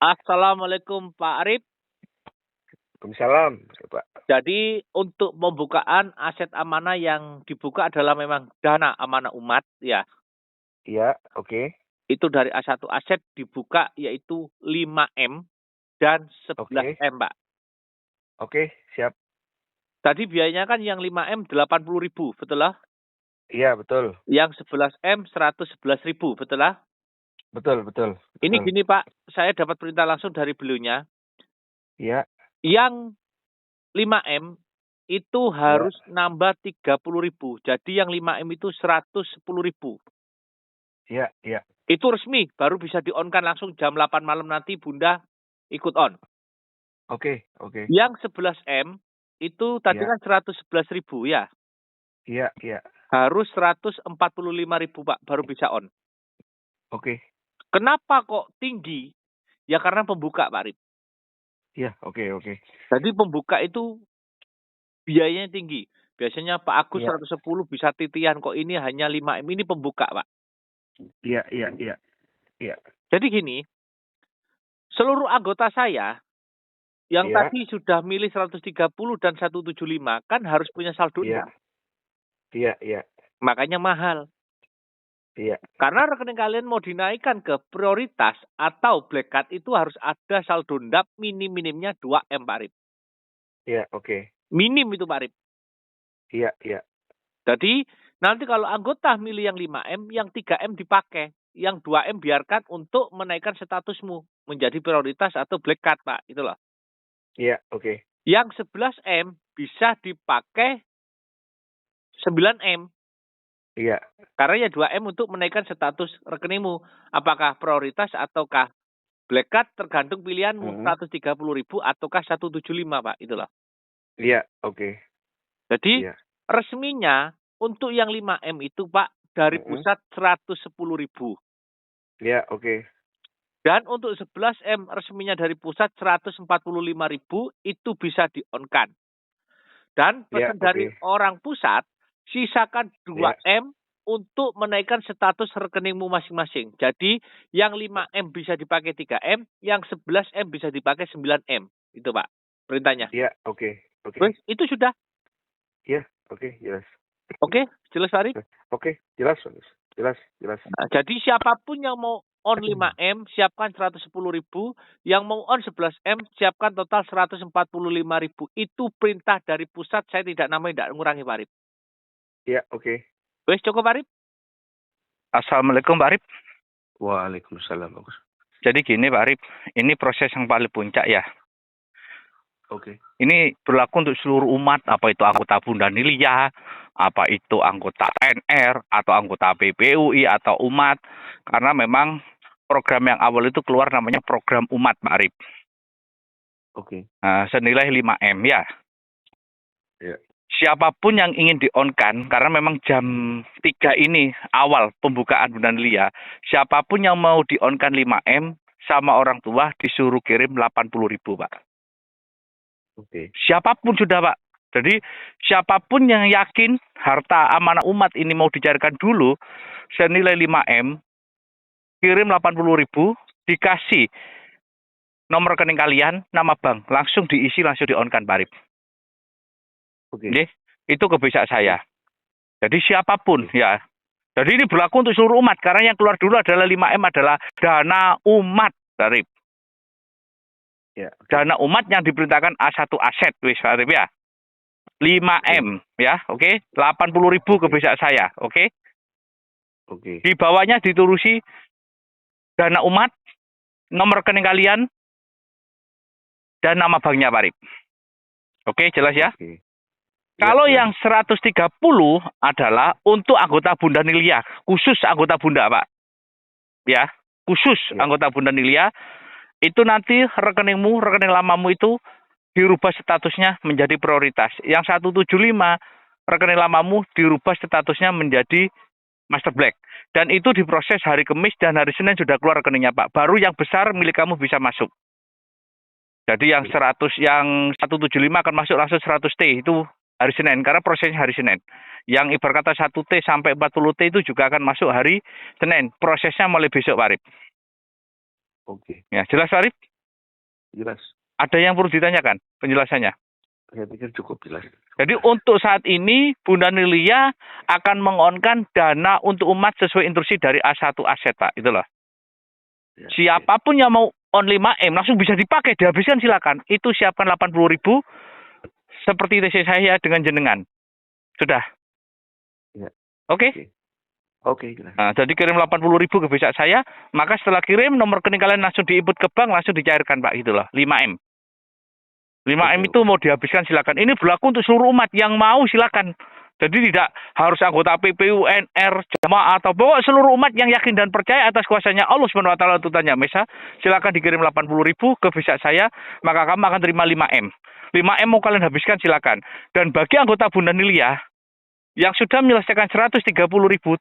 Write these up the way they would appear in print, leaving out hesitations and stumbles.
Assalamualaikum Pak Arif. Waalaikumsalam, Pak. Jadi untuk pembukaan aset amanah yang dibuka adalah memang dana amanah umat ya. Iya, oke. Itu dari A1 aset dibuka yaitu 5M dan Oke. 11M, Pak. Oke, siap. Tadi biayanya kan yang 5M 80.000, betul lah? Iya, betul. Yang 11M 111.000, betul lah? Betul. Ini gini Pak, saya dapat perintah langsung dari beliaunya. Iya. Yang 5M itu harus nambah 30.000. Jadi yang 5M itu 110.000. Iya. Itu resmi, baru bisa di-on-kan langsung jam 8 malam nanti Bunda ikut on. Oke. Yang 11M itu tadi kan 111.000 ya. Iya. Harus 145.000 Pak, baru bisa on. Oke. Kenapa kok tinggi? Ya karena pembuka Pak Arif. Iya, oke. Jadi pembuka itu biayanya tinggi. Biasanya Pak Agus 110 bisa titian, kok ini hanya 5M, ini pembuka Pak. Iya. Jadi gini, seluruh anggota saya yang tadi sudah milih 130 dan 175 kan harus punya saldo. Iya. Makanya mahal. Iya. Karena rekening kalian mau dinaikkan ke prioritas atau black card itu harus ada saldo ndap minim-minimnya 2M Pak Arif. Iya, oke. Minim itu Pak Arif. Iya. Jadi nanti kalau anggota milih yang 5M, yang 3M dipakai. Yang 2M biarkan untuk menaikkan statusmu menjadi prioritas atau black card Pak. Itu loh. Iya, oke. Yang 11M bisa dipakai 9M. Iya. Karena ya 2M untuk menaikkan status rekeningmu. Apakah prioritas ataukah black card tergantung pilihanmu. 130.000 ataukah 175 Pak. Itulah. Iya, oke. Jadi resminya untuk yang 5M itu Pak dari pusat 110.000. Iya, oke. Dan untuk 11M resminya dari pusat 145.000 itu bisa di-on-kan. Dan pesan dari orang pusat, sisakan 2M untuk menaikkan status rekeningmu masing-masing. Jadi yang 5M bisa dipakai 3M, yang 11M bisa dipakai 9M. Itu Pak, perintahnya. Iya, oke. Itu sudah. Iya, oke, jelas. Oke, jelas Farid? Oke, jelas. Nah, jadi siapapun yang mau on 5M, siapkan 110.000. Yang mau on 11M, siapkan total 145.000. Itu perintah dari pusat, saya tidak namanya, tidak mengurangi Pak Arif. Iya, oke. Wes, cukup Pak Arif? Assalamualaikum Pak Arif. Waalaikumsalam, Bagus. Jadi gini Pak Arif, ini proses yang paling puncak ya. Oke. Ini berlaku untuk seluruh umat, apa itu anggota Bunda Nilia, apa itu anggota NR, atau anggota PPUI, atau umat. Karena memang program yang awal itu keluar namanya program umat, Pak Arif. Oke. Nah, senilai 5M ya. Iya. Siapapun yang ingin di-on-kan, karena memang jam 3 ini awal pembukaan Bunda Nilia, siapapun yang mau di-on-kan 5M, sama orang tua disuruh kirim 80.000 Pak. Oke. Siapapun sudah Pak. Jadi siapapun yang yakin harta amanah umat ini mau dicarikan dulu senilai 5M, kirim 80.000, dikasih nomor rekening kalian, nama bank, langsung diisi, langsung di-on-kan Pak Arif. Oke. Itu kebiasaan saya. Jadi siapapun ya. Jadi ini berlaku untuk seluruh umat karena yang keluar dulu adalah 5M adalah dana umat Pak Arif. Ya, dana umat yang diperintahkan A1 aset wis Pak Arif ya. 5M ya, oke. 80.000 kebiasaan saya, oke. Oke. Di bawahnya diturusi dana umat, nomor rekening kalian, dan nama banknya Pak Arif. Oke, jelas ya? Oke. Kalau yang 130 adalah untuk anggota Bunda Nilia, khusus anggota Bunda Pak. Ya, khusus anggota Bunda Nilia. Itu nanti rekeningmu, rekening lamamu itu dirubah statusnya menjadi prioritas. Yang 175 rekening lamamu dirubah statusnya menjadi master black. Dan itu diproses hari Kamis dan hari Senin sudah keluar rekeningnya Pak. Baru yang besar milik kamu bisa masuk. Jadi yang 175 akan masuk langsung 100T itu hari Senin karena prosesnya hari Senin. Yang ibarat kata 1T sampai 40T itu juga akan masuk hari Senin. Prosesnya mulai besok Pak Arif. Oke. Ya, jelas Pak Arif? jelas. Ada yang perlu ditanyakan penjelasannya? Saya pikir cukup jelas. Jadi untuk saat ini Bunda Nilia akan mengonkan dana untuk umat sesuai instruksi dari A1 Aset, Pak. Itulah. Ya, Siapapun yang mau on 5M langsung bisa dipakai, dihabiskan silakan. Itu siapkan 80.000 seperti TC saya dengan jenengan. Sudah. Ya. Oke? Oke, jelas. Nah, jadi kirim 80.000 ke visa saya, maka setelah kirim nomor rekening kalian langsung diinput ke bank, langsung dicairkan, Pak. Itulah 5M. 5M itu mau dihabiskan silakan. Ini berlaku untuk seluruh umat yang mau silakan. Jadi tidak harus anggota PPU, NR, jamaah atau pokok seluruh umat yang yakin dan percaya atas kuasanya Allah Subhanahu wa taala tuntutannya Mesa, silakan dikirim 80.000 ke visa saya, maka kamu akan terima 5M. 5M mau kalian habiskan silakan. Dan bagi anggota Bunda Nilia yang sudah menyelesaikan 130.000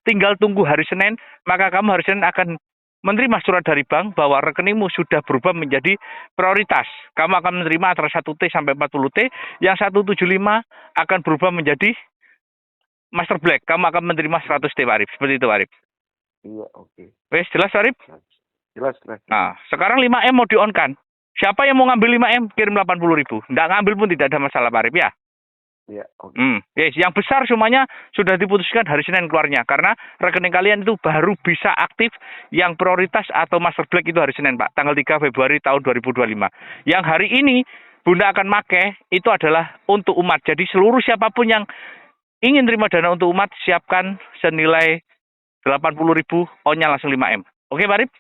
tinggal tunggu hari Senin, maka kamu hari Senin akan menerima surat dari bank bahwa rekeningmu sudah berubah menjadi prioritas. Kamu akan menerima antara 1T sampai 40T, yang 175 akan berubah menjadi Master Black. Kamu akan menerima 100T, Pak Arif. Seperti itu, Pak Arif. Iya, oke. Wes, jelas, Pak Arif? Jelas. Nah, sekarang 5M mau di-on-kan. Siapa yang mau ngambil 5M, kirim 80.000. Nggak ngambil pun tidak ada masalah, Pak Arif, ya? Iya, oke. Yes, yang besar semuanya sudah diputuskan hari Senin keluarnya. Karena rekening kalian itu baru bisa aktif yang prioritas atau Master Black itu hari Senin, Pak. Tanggal 3 Februari tahun 2025. Yang hari ini Bunda akan make itu adalah untuk umat. Jadi seluruh siapapun yang ingin terima dana untuk umat, siapkan senilai 80.000, on-nya langsung 5M. Oke, Pak Arif?